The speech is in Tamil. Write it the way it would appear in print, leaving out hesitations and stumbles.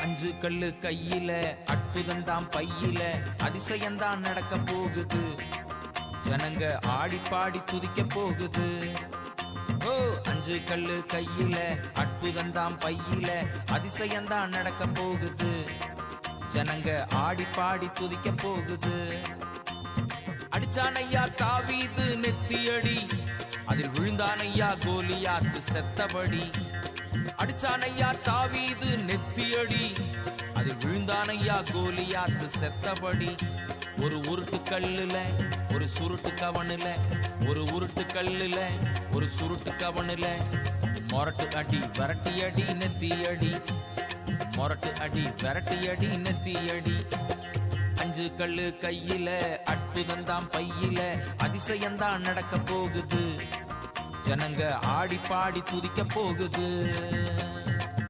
அஞ்சு கல்லு கையில அற்புதம்தான் பையில அதிசயம்தான் நடக்க போகுது. ஜனங்க ஆடி பாடி துதிக்க போகுது. ஓ அஞ்சு கல்லு கையில அற்புதம்தான் பையில அதிசயம்தான் நடக்க போகுது. ஜனங்க ஆடி பாடி துதிக்க போகுது. அடிச்சானையா தாவீது நெத்தியடி, அதில் விழுந்தானையா கோலியாத்து செத்தபடி. அடிச்சானையா தாவீது நெத்தியடி, அதில் விழுந்தானையா கோலியாத்து செத்தபடி. ஒரு உருட்டு கல்லுல ஒரு சுருட்டு கவனுல, ஒரு உருட்டு கல்லுல ஒரு சுருட்டு கவனுல மொரட்டு அடி விரட்டி அடி நெத்தியடி, மொரட்டு அடி விரட்டி அடி நெத்தியடி. அஞ்சு கல்லு கையில அற்புதம்தான் பையில அதிசயம்தான் நடக்க போகுது. ஜனங்க ஆடி பாடி துதிக்க போகுது.